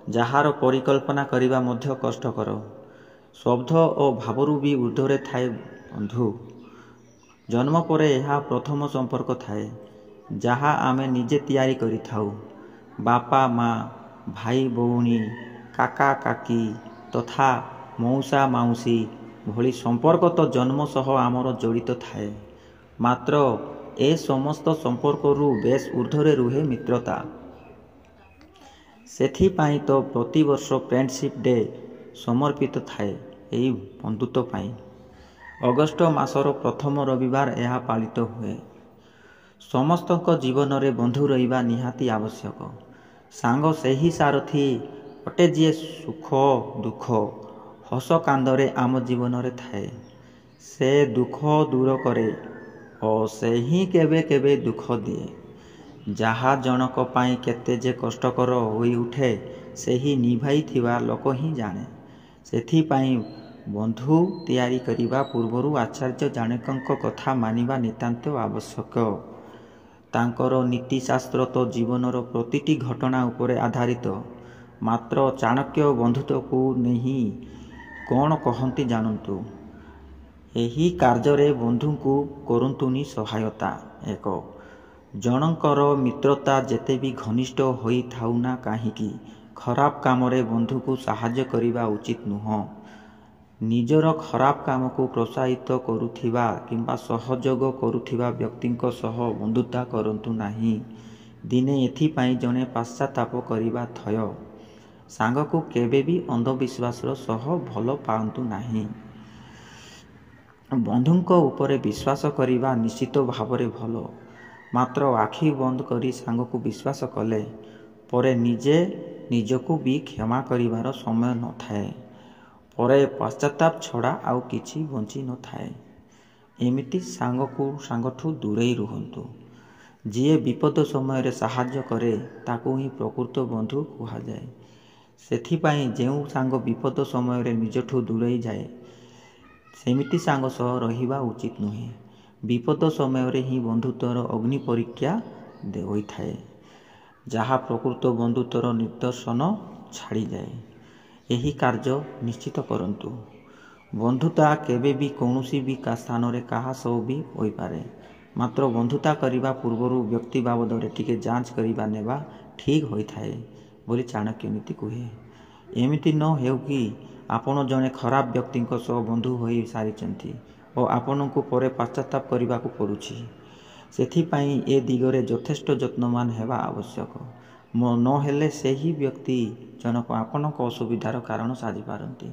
ଯାହାର ପରିକଳ୍ପନା କରିବା ମଧ୍ୟ କଷ୍ଟକର। ଶବ୍ଦ ଓ ଭାବରୁ ବି ଊର୍ଦ୍ଧ୍ୱରେ ଥାଏ ବନ୍ଧୁ। ଜନ୍ମ ପରେ ଏହା ପ୍ରଥମ ସମ୍ପର୍କ ଥାଏ, ଯାହା ଆମେ ନିଜେ ତିଆରି କରିଥାଉ। ବାପା ମା, ଭାଇ ଭଉଣୀ, କାକା କାକି ତଥା ମଉସା ମାଉସୀ ଭଳି ସମ୍ପର୍କ ତ ଜନ୍ମ ସହ ଆମର ଜଡ଼ିତ ଥାଏ। ମାତ୍ର ଏ ସମସ୍ତ ସମ୍ପର୍କରୁ ବେଶ୍ ଊର୍ଦ୍ଧ୍ୱରେ ରୁହେ ମିତ୍ରତା। ସେଥିପାଇଁ ତ ପ୍ରତିବର୍ଷ ଫ୍ରେଣ୍ଡସିପ୍ ଡେ ସମର୍ପିତ ଥାଏ ଏହି ବନ୍ଧୁତ୍ୱ ପାଇଁ। ଅଗଷ୍ଟ ମାସର ପ୍ରଥମ ରବିବାର ଏହା ପାଳିତ ହୁଏ। ସମସ୍ତଙ୍କ ଜୀବନରେ ବନ୍ଧୁ ରହିବା ନିହାତି ଆବଶ୍ୟକ। ସାଙ୍ଗ ସେହି ସାରଥୀ ଅଟେ ଯିଏ ସୁଖ ଦୁଃଖ, ହସ କାନ୍ଦରେ ଆମ ଜୀବନରେ ଥାଏ। ସେ ଦୁଃଖ ଦୂର କରେ ଓ ସେ ହିଁ କେବେ କେବେ ଦୁଃଖ ଦିଏ। ଯାହା ଜଣକ ପାଇଁ କେତେ ଯେ କଷ୍ଟକର ହୋଇଉଠେ ସେହି ନିଭାଇଥିବା ଲୋକ ହିଁ ଜାଣେ। ସେଥିପାଇଁ ବନ୍ଧୁ ତିଆରି କରିବା ପୂର୍ବରୁ ଆଚାର୍ଯ୍ୟ ଜଣକଙ୍କ କଥା ମାନିବା ନିତାନ୍ତ ଆବଶ୍ୟକ। ତାଙ୍କର ନୀତିଶାସ୍ତ୍ର ତ ଜୀବନର ପ୍ରତିଟି ଘଟଣା ଉପରେ ଆଧାରିତ। ମାତ୍ର ଚାଣକ୍ୟ ବନ୍ଧୁତ୍ୱକୁ ନେଇ କ'ଣ କହନ୍ତି ଜାଣନ୍ତୁ। ଏହି କାର୍ଯ୍ୟରେ ବନ୍ଧୁଙ୍କୁ କରନ୍ତୁନି ସହାୟତା। 1. ଜଣଙ୍କର ମିତ୍ରତା ଯେତେ ବି ଘନିଷ୍ଠ ହୋଇଥାଉନା କାହିଁକି, ଖରାପ କାମରେ ବନ୍ଧୁକୁ ସାହାଯ୍ୟ କରିବା ଉଚିତ ନୁହଁ। ନିଜର ଖରାପ କାମକୁ ପ୍ରୋତ୍ସାହିତ କରୁଥିବା କିମ୍ବା ସହଯୋଗ କରୁଥିବା ବ୍ୟକ୍ତିଙ୍କ ସହ ବନ୍ଧୁତା କରନ୍ତୁ ନାହିଁ। ଦିନେ ଏଥିପାଇଁ ଜଣେ ପଶ୍ଚାତ୍ତାପ କରିବା ଥୟ। ସାଙ୍ଗକୁ କେବେ ବି ଅନ୍ଧବିଶ୍ୱାସର ସହ ଭଲ ପାଆନ୍ତୁ ନାହିଁ। ବନ୍ଧୁଙ୍କ ଉପରେ ବିଶ୍ୱାସ କରିବା ନିଶ୍ଚିତ ଭାବରେ ଭଲ। ମାତ୍ର ଆଖି ବନ୍ଦ କରି ସାଙ୍ଗକୁ ବିଶ୍ୱାସ କଲେ ପରେ ନିଜେ ନିଜକୁ ବି କ୍ଷମା କରିବାର ସମୟ ନଥାଏ। ପରେ ପଶ୍ଚାତ୍ତାପ ଛଡ଼ା ଆଉ କିଛି ବଞ୍ଚି ନଥାଏ। ଏମିତି ସାଙ୍ଗଠୁ ଦୂରେଇ ରୁହନ୍ତୁ। ଯିଏ ବିପଦ ସମୟରେ ସାହାଯ୍ୟ କରେ ତାକୁ ହିଁ ପ୍ରକୃତ ବନ୍ଧୁ କୁହାଯାଏ। ସେଥିପାଇଁ ଯେଉଁ ସାଙ୍ଗ ବିପଦ ସମୟରେ ନିଜଠୁ ଦୂରେଇ ଯାଏ, ସେମିତି ସାଙ୍ଗ ସହ ରହିବା ଉଚିତ ନୁହେଁ। ବିପଦ ସମୟରେ ହିଁ ବନ୍ଧୁତ୍ୱର ଅଗ୍ନି ପରୀକ୍ଷା ହୋଇଥାଏ, ଯାହା ପ୍ରକୃତ ବନ୍ଧୁତ୍ୱର ନିଦର୍ଶନ ଛାଡ଼ିଯାଏ। ଏହି କାର୍ଯ୍ୟ ନିଶ୍ଚିତ କରନ୍ତୁ। ବନ୍ଧୁତା କେବେ ବି କୌଣସି ବି ସ୍ଥାନରେ କାହା ସହ ବି ହୋଇପାରେ। ମାତ୍ର ବନ୍ଧୁତା କରିବା ପୂର୍ବରୁ ବ୍ୟକ୍ତି ବାବଦରେ ଟିକେ ଯାଞ୍ଚ କରିବା ନେବା ଠିକ୍ ହୋଇଥାଏ ବୋଲି ଚାଣକ୍ୟ ନୀତି କୁହେ। ଏମିତି ନ ହେଉ କି ଆପଣ ଜଣେ ଖରାପ ବ୍ୟକ୍ତିଙ୍କ ସହ ବନ୍ଧୁ ହୋଇ ସାରିଛନ୍ତି ଓ ଆପଣଙ୍କୁ ପରେ ପଶ୍ଚାତ୍ତାପ କରିବାକୁ ପଡ଼ୁଛି। ସେଥିପାଇଁ ଏ ଦିଗରେ ଯଥେଷ୍ଟ ଯତ୍ନବାନ ହେବା ଆବଶ୍ୟକ। ନହେଲେ ସେହି ବ୍ୟକ୍ତି ଜଣକ ଆପଣଙ୍କ ଅସୁବିଧାର କାରଣ ସାଜିପାରନ୍ତି।